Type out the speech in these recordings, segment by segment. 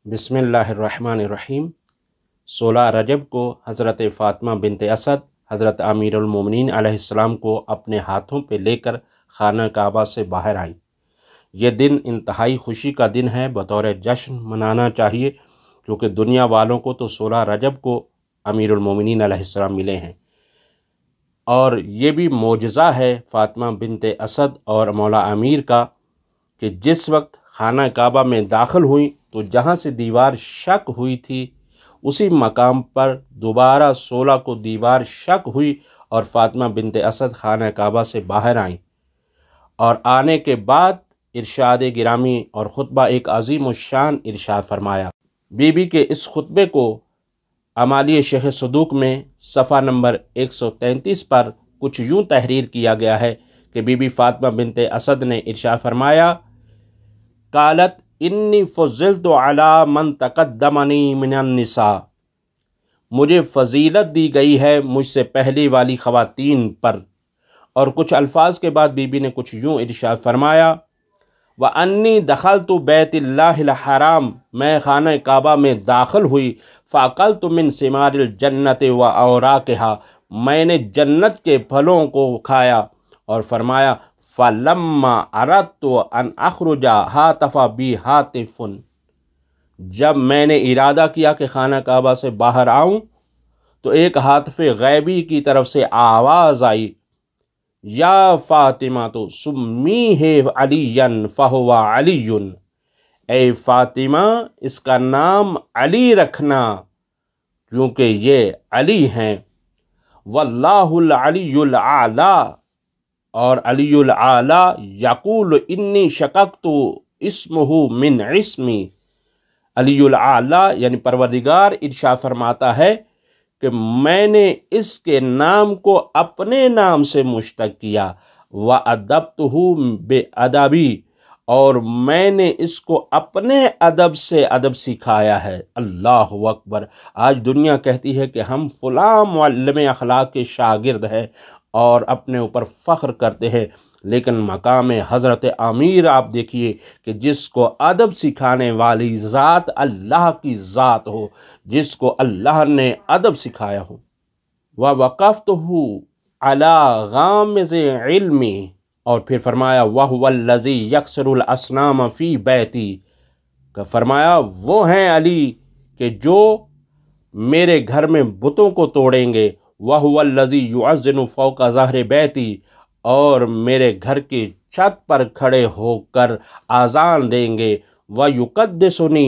بسم اللہ الرحمن الرحیم۔ 16 رجب کو حضرت فاطمہ بنت اسد حضرت امیر المومنین علیہ السلام کو اپنے ہاتھوں پہ لے کر خانہ کعبہ سے باہر آئیں۔ یہ دن انتہائی خوشی کا دن ہے، بطور جشن منانا چاہیے، کیونکہ دنیا والوں کو تو 16 رجب کو امیر المومنین علیہ السلام ملے ہیں، اور یہ بھی معجزہ ہے فاطمہ بنت اسد اور مولا امیر کا کہ جس وقت خانہ کعبہ میں داخل ہوئیں تو جہاں سے دیوار شق ہوئی تھی اسی مقام پر دوبارہ 16 کو دیوار شق ہوئی اور فاطمہ بنت اسد خانہ کعبہ سے باہر آئیں، اور آنے کے بعد ارشاد گرامی اور خطبہ ایک عظیم الشان ارشاد فرمایا۔ بی بی کے اس خطبے کو امالی شیخ صدوق میں صفحہ نمبر 133 پر کچھ یوں تحریر کیا گیا ہے کہ بی بی فاطمہ بنت اسد نے ارشاد فرمایا، قالت انی فضلت علی من تقدمنی من النساء، مجھے فضیلت دی گئی ہے مجھ سے پہلی والی خواتین پر۔ اور کچھ الفاظ کے بعد بی بی نے کچھ یوں ارشاد فرمایا، وَأَنِّي دَخَلْتُ بَيْتِ اللَّهِ الْحَرَامِ، میں خانہ کعبہ میں داخل ہوئی، فَأَكَلْتُ مِن ثِمَارِ الْجَنَّةِ وَأَوْرَاقِهَا، میں نے جنت کے پھلوں کو کھایا، اور فرمایا فَلَمَّا أَرَدْتُ أَنْ أَخْرُجَ هَاتَفَ بِي هَاتِفٌ، جب میں نے ارادہ کیا کہ خانہ کعبہ سے باہر آؤں تو ایک ہاتف غیبی کی طرف سے آواز آئی، یا فاطمہ تو سمیہ علیًا فہو علی، اے فاطمہ اس کا نام علی رکھنا کیونکہ یہ علی ہیں، واللہ العلی الاعلی، اور علی الاعلی یقول انی شققت اسمہ من اسمی، علی الاعلی یعنی پروردگار ارشاد فرماتا ہے کہ میں نے اس کے نام کو اپنے نام سے مشتق کیا، وَأَدَّبْتُهُ بِأَدَبِي، اور میں نے اس کو اپنے ادب سے ادب سکھایا ہے۔ اللہ اکبر! آج دنیا کہتی ہے کہ ہم فلاں معلم اخلاق کے شاگرد ہیں اور اپنے اوپر فخر کرتے ہیں، لیکن مقام حضرت امیر آپ دیکھیے کہ جس کو ادب سکھانے والی ذات اللہ کی ذات ہو، جس کو اللہ نے ادب سکھایا ہو۔ وَوَقَفْتُهُ عَلَى غَامِزِ عِلْمِي، اور پھر فرمایا وَهُوَ الَّذِي يَكْسِرُ الْأَصْنَامَ فِي بَيْتِي، کہ فرمایا وہ ہیں علی کہ جو میرے گھر میں بتوں کو توڑیں گے، وَهُوَ الَّذِي يُعَذِّنُ فَوْقَ ظَهْرِ بَيْتِي، اور میرے گھر کی چھت پر کھڑے ہو کر آذان دیں گے، وَيُقَدِّسُنِي،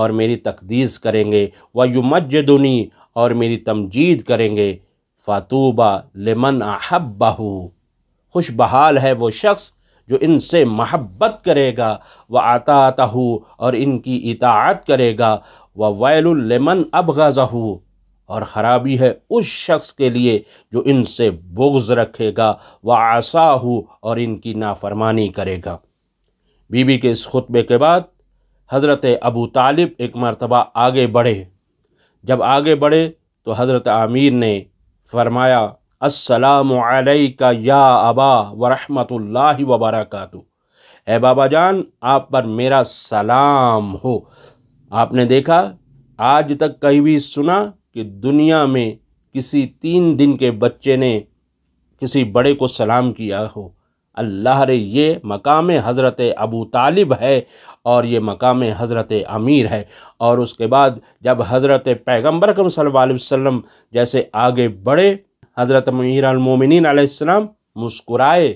اور میری تقدیس کریں گے، وَيُمَجِّدُنِي، اور میری تمجید کریں گے، فَطُوبَى لِمَنْ أَحَبَّهُ، خوش بحال ہے وہ شخص جو ان سے محبت کرے گا، وَأَطَاعَتَهُ، اور ان کی اطاعت کرے گا، وَوَيْلٌ لِمَنْ أَبْغَضَهُ، اور خرابی ہے اس شخص کے لیے جو ان سے بغض رکھے گا، وَعَصَاهُ، اور ان کی نافرمانی کرے گا۔ بی بی کے اس خطبے کے بعد حضرت ابو طالب ایک مرتبہ آگے بڑھے۔ جب آگے بڑھے تو حضرت امیر نے فرمایا، السلام علیک یا ابا ورحمۃ اللہ وبرکاتہ، اے بابا جان آپ پر میرا سلام ہو۔ آپ نے دیکھا آج تک کہیں بھی سنا کہ دنیا میں کسی 3 دن کے بچے نے کسی بڑے کو سلام کیا ہو؟ اللہ رے، یہ مقام حضرت ابو طالب ہے اور یہ مقام حضرت امیر ہے۔ اور اس کے بعد جب حضرت پیغمبر اکرم صلی اللہ علیہ وسلم جیسے آگے بڑھے، حضرت امیر المومنین علیہ السلام مسکرائے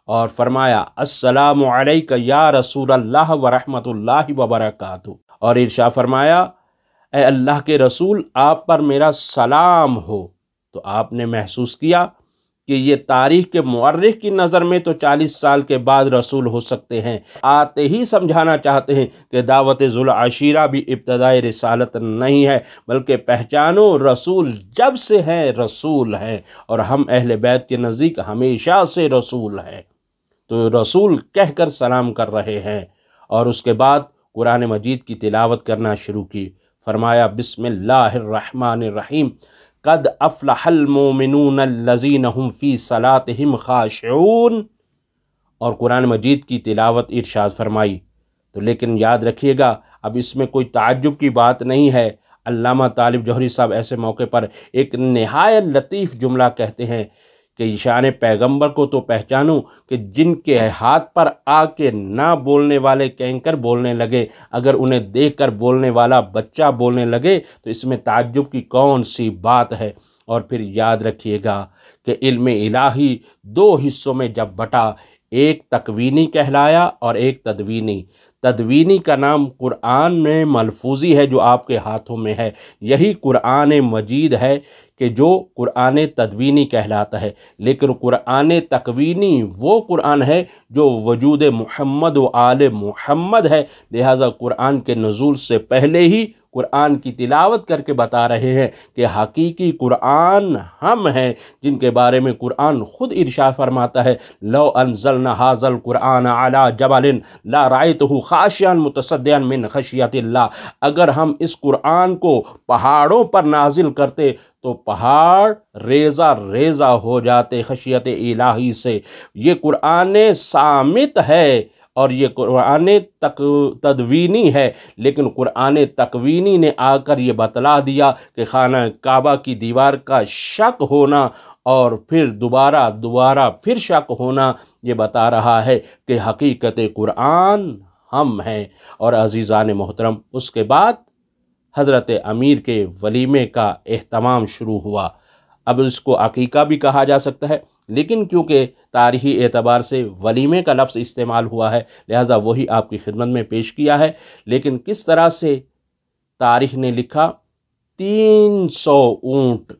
اور فرمایا السلام علیک یا رسول اللہ ورحمۃ اللہ وبرکاتہ، اور ارشاد فرمایا اے اللہ کے رسول آپ پر میرا سلام ہو۔ تو آپ نے محسوس کیا کہ یہ تاریخ کے مورخ کی نظر میں تو 40 سال کے بعد رسول ہو سکتے ہیں، آتے ہی سمجھانا چاہتے ہیں کہ دعوت ذو العشیرہ بھی ابتدائی رسالت نہیں ہے، بلکہ پہچانو رسول جب سے ہیں رسول ہیں، اور ہم اہل بیت کے نزدیک ہمیشہ سے رسول ہیں۔ تو رسول کہہ کر سلام کر رہے ہیں، اور اس کے بعد قرآن مجید کی تلاوت کرنا شروع کی۔ فرمایا بسم اللہ الرحمن الرحیم، قد افلح المؤمنون الذین هم فی صلاتهم خاشعون، اور قرآن مجید کی تلاوت ارشاد فرمائی۔ تو لیکن یاد رکھیے گا اب اس میں کوئی تعجب کی بات نہیں ہے۔ علامہ طالب جوہری صاحب ایسے موقع پر ایک نہایت لطیف جملہ کہتے ہیں کہ شان پیغمبر کو تو پہچانو کہ جن کے ہاتھ پر آ کے نہ بولنے والے کینکر بولنے لگے، اگر انہیں دیکھ کر بولنے والا بچہ بولنے لگے تو اس میں تعجب کی کون سی بات ہے۔ اور پھر یاد رکھیے گا کہ علم الہی دو حصوں میں جب بٹا، ایک تکوینی کہلایا اور ایک تدوینی۔ تدوینی کا نام قرآن میں ملفوظی ہے جو آپ کے ہاتھوں میں ہے، یہی قرآن مجید ہے کہ جو قرآن تدوینی کہلاتا ہے۔ لیکن قرآن تکوینی وہ قرآن ہے جو وجود محمد و آل محمد ہے، لہٰذا قرآن کے نزول سے پہلے ہی قرآن کی تلاوت کر کے بتا رہے ہیں کہ حقیقی قرآن ہم ہیں، جن کے بارے میں قرآن خود ارشاد فرماتا ہے لو انزلنا ھذا القرآن علی جبل لرأیتہ خاشعا متصدعا من خشیۃ اللہ۔ اگر ہم اس قرآن کو پہاڑوں پر نازل کرتے تو پہاڑ ریزہ ریزہ ہو جاتے خشیت الہی سے۔ یہ قرآن صامت ہے اور یہ قرآن تدوینی ہے، لیکن قرآن تکوینی نے آ کر یہ بتلا دیا کہ خانہ کعبہ کی دیوار کا شک ہونا اور پھر دوبارہ پھر شک ہونا یہ بتا رہا ہے کہ حقیقت قرآن ہم ہیں۔ اور عزیزان محترم، اس کے بعد حضرت امیر کے ولیمے کا اہتمام شروع ہوا۔ اب اس کو عقیقہ بھی کہا جا سکتا ہے، لیکن کیونکہ تاریخی اعتبار سے ولیمے کا لفظ استعمال ہوا ہے لہٰذا وہی آپ کی خدمت میں پیش کیا ہے۔ لیکن کس طرح سے تاریخ نے لکھا، 300 اونٹ،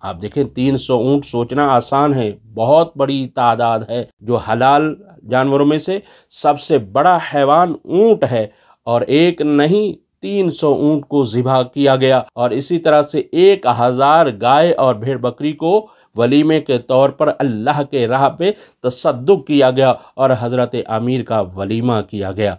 آپ دیکھیں 300 اونٹ سوچنا آسان ہے، بہت بڑی تعداد ہے، جو حلال جانوروں میں سے سب سے بڑا حیوان اونٹ ہے، اور ایک نہیں 300 اونٹ کو ذبح کیا گیا، اور اسی طرح سے 1000 گائے اور بھیڑ بکری کو ولیمے کے طور پر اللہ کے راہ پہ تصدق کیا گیا اور حضرت امیر کا ولیمہ کیا گیا۔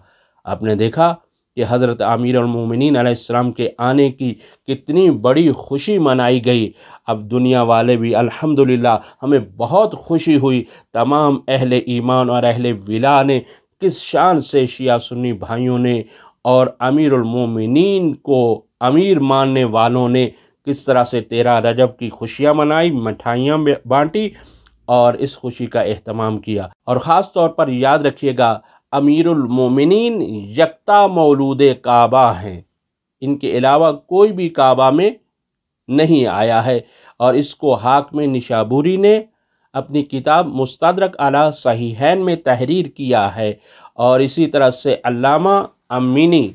آپ نے دیکھا کہ حضرت امیر المومنین علیہ السلام کے آنے کی کتنی بڑی خوشی منائی گئی۔ اب دنیا والے بھی الحمدللہ، ہمیں بہت خوشی ہوئی، تمام اہل ایمان اور اہل ولا نے کس شان سے شیعہ سنی بھائیوں نے اور امیر المومنین کو امیر ماننے والوں نے کس طرح سے 13 رجب کی خوشیاں منائی، مٹھائیاں بانٹی اور اس خوشی کا اہتمام کیا۔ اور خاص طور پر یاد رکھیے گا، امیر المومنین یکتا مولود کعبہ ہیں، ان کے علاوہ کوئی بھی کعبہ میں نہیں آیا ہے، اور اس کو حاکم نشابوری نے اپنی کتاب مستدرک علی صحیحین میں تحریر کیا ہے، اور اسی طرح سے علامہ امینی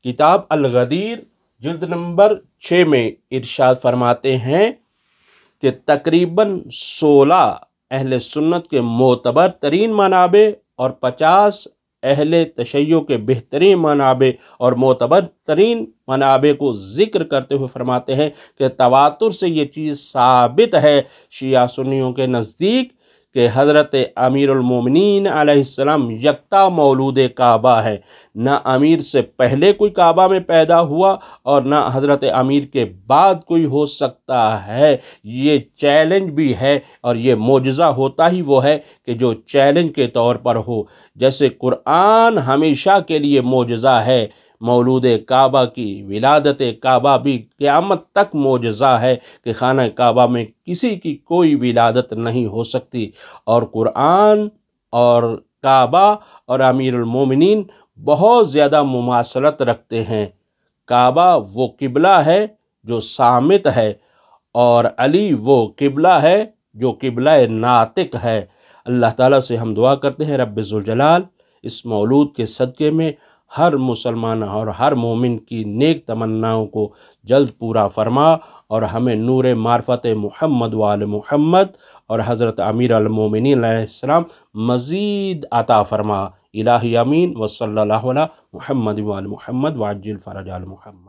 کتاب الغدیر جلد نمبر 6 میں ارشاد فرماتے ہیں کہ تقریباً 16 اہل سنت کے معتبر ترین منابع اور 50 اہل تشیع کے بہترین منابع اور معتبر ترین منابع کو ذکر کرتے ہوئے فرماتے ہیں کہ تواتر سے یہ چیز ثابت ہے شیعہ سنیوں کے نزدیک کہ حضرت امیر المومنین علیہ السلام یکتا مولود کعبہ ہے، نہ امیر سے پہلے کوئی کعبہ میں پیدا ہوا اور نہ حضرت امیر کے بعد کوئی ہو سکتا ہے۔ یہ چیلنج بھی ہے، اور یہ معجزہ ہوتا ہی وہ ہے کہ جو چیلنج کے طور پر ہو، جیسے قرآن ہمیشہ کے لیے معجزہ ہے، مولود کعبہ کی ولادت کعبہ بھی قیامت تک معجزہ ہے کہ خانہ کعبہ میں کسی کی کوئی ولادت نہیں ہو سکتی، اور قرآن اور کعبہ اور امیر المومنین بہت زیادہ مماثلت رکھتے ہیں۔ کعبہ وہ قبلہ ہے جو صامت ہے، اور علی وہ قبلہ ہے جو قبلہ ناطق ہے۔ اللہ تعالیٰ سے ہم دعا کرتے ہیں رب ذوالجلال اس مولود کے صدقے میں ہر مسلمان اور ہر مومن کی نیک تمناؤں کو جلد پورا فرما، اور ہمیں نور معرفت محمد وآل محمد اور حضرت امیر المومنین علیہ السلام مزید عطا فرما۔ الہی امین، وصلی اللہ علی محمد وآل محمد وعجل فرج آل محمد۔